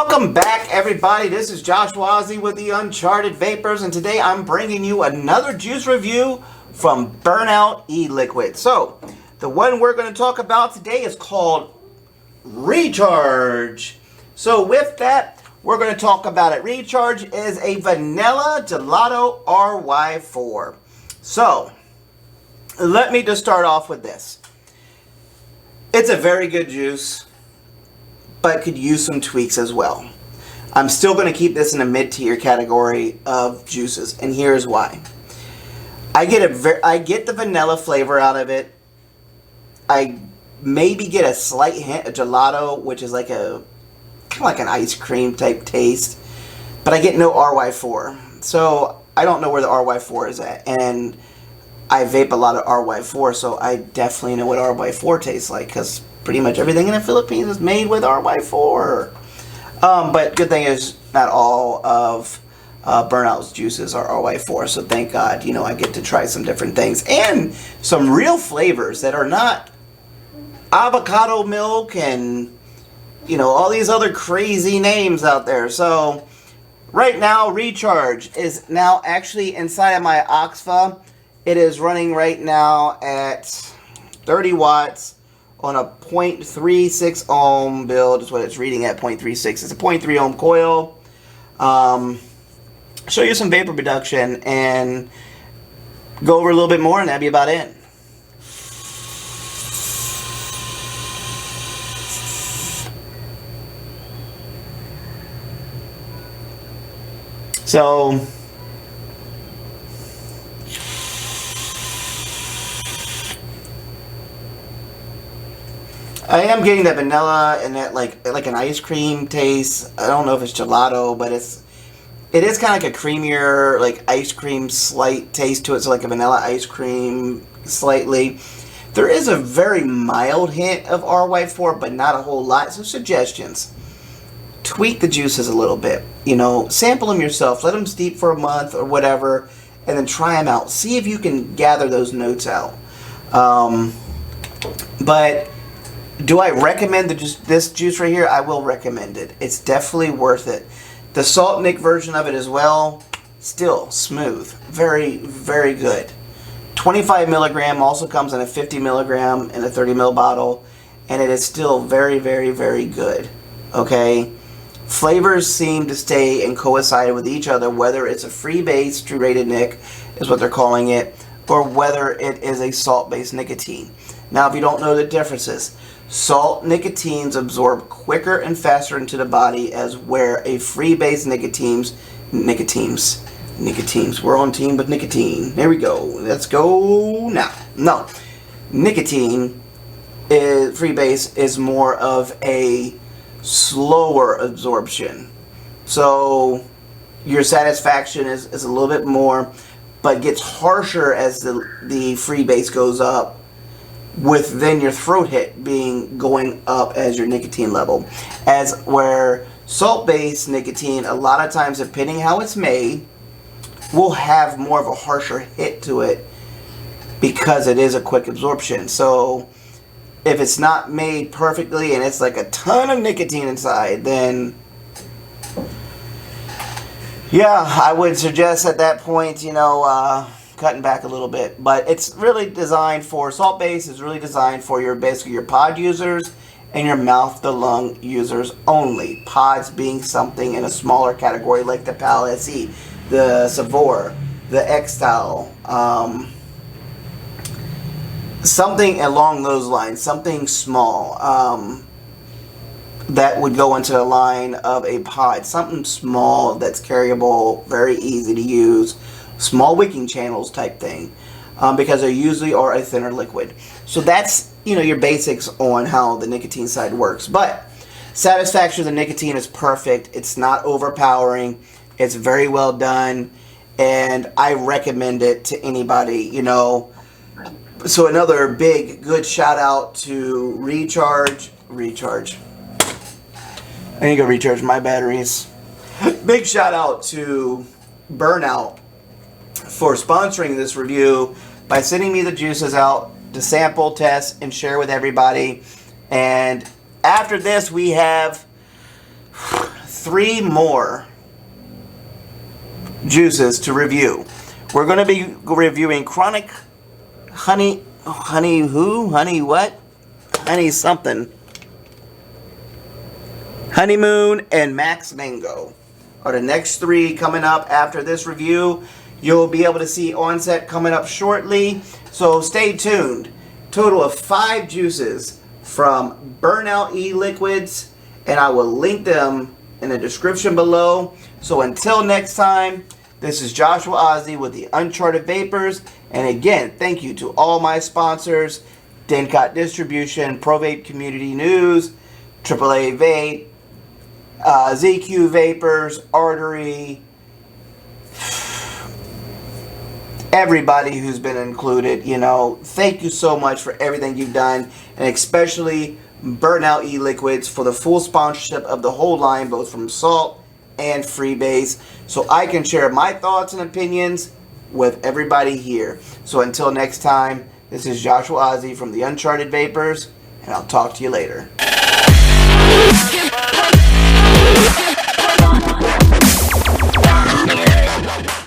Welcome back, everybody. This is Josh Wazzy with the Uncharted Vapors, and today I'm bringing you another juice review from Burnout E-Liquids. So, the one we're going to talk about today is called Recharge. So, with that, we're going to talk about it. Recharge is a vanilla gelato RY4. So, let me just start off with this. It's a very good juice, but could use some tweaks as well. I'm still going to keep this in a mid-tier category of juices, and here's why. I get the vanilla flavor out of it. I maybe get a slight hint of gelato, which is like a kind of like an ice cream type taste, but I get no RY4. So I don't know where the RY4 is at, and I vape a lot of RY4, so I definitely know what RY4 tastes like, because pretty much everything in the Philippines is made with RY4. But good thing is not all of Burnout's juices are RY4, so thank God, you know, I get to try some different things. And some real flavors that are not avocado milk and, you know, all these other crazy names out there. So, right now, Recharge is now actually inside of my Oxfa. It is running right now at 30 watts. On a 0.36 ohm build is what it's reading at. 0.36. It's a 0.3 ohm coil. Show you some vapor reduction and go over a little bit more, and that'd be about it. So I am getting that vanilla and that like an ice cream taste. I don't know if it's gelato, but it is kind of like a creamier, like ice cream slight taste to it. So like a vanilla ice cream slightly. There is a very mild hint of RY4, but not a whole lot. So suggestions: tweak the juices a little bit. You know, sample them yourself. Let them steep for a month or whatever, and then try them out. See if you can gather those notes out. But do I recommend this juice right here? I will recommend it. It's definitely worth it. The Salt Nick version of it as well, still smooth. Very, very good. 25 milligram also comes in a 50 milligram and a 30 ml bottle, and it is still very, very, very good. Okay? Flavors seem to stay and coincide with each other, whether it's a free-base deuterated nic, is what they're calling it, or whether it is a salt-based nicotine. Now, if you don't know the differences, salt nicotines absorb quicker and faster into the body, as where a free-base nicotines, we're on team with nicotine. There we go. Let's go now. No, nicotine is free-base is more of a slower absorption. So your satisfaction is a little bit more, but gets harsher as the free-base goes up, with then your throat hit going up as your nicotine level. As where salt-based nicotine, a lot of times, depending how it's made, will have more of a harsher hit to it because it is a quick absorption. So if it's not made perfectly and it's like a ton of nicotine inside, then yeah, I would suggest at that point, you know, cutting back a little bit. But it's really designed for, salt base is really designed for basically your pod users and your mouth to lung users only. Pods being something in a smaller category like the Pal SE, the Savor, the X-Style, something along those lines, something small, that would go into the line of a pod, something small that's carryable, very easy to use, small wicking channels type thing, because they usually are a thinner liquid. So that's, you know, your basics on how the nicotine side works. But satisfaction of the nicotine is perfect. It's not overpowering. It's very well done, and I recommend it to anybody, you know. So another big good shout out to Recharge. I need to go recharge my batteries. Big shout out to Burnout for sponsoring this review by sending me the juices out to sample, test, and share with everybody. And after this, we have 3 more juices to review. We're going to be reviewing Chronic Honey something. Honeymoon and Max Mango are the next 3 coming up after this review. You'll be able to see onset coming up shortly, so stay tuned. Total of 5 juices from Burnout E-Liquids, and I will link them in the description below. So until next time, this is Joshua Ozzie with the Uncharted Vapors, and again, thank you to all my sponsors: Denkat Distribution, ProVape Community News, AAA Vape, ZQ Vapors, Artery, everybody who's been included. You know, thank you so much for everything you've done, and especially Burnout E-Liquids for the full sponsorship of the whole line, both from Salt and Freebase, so I can share my thoughts and opinions with everybody here. So until next time, this is Joshua Ozzie from the Uncharted Vapors, and I'll talk to you later.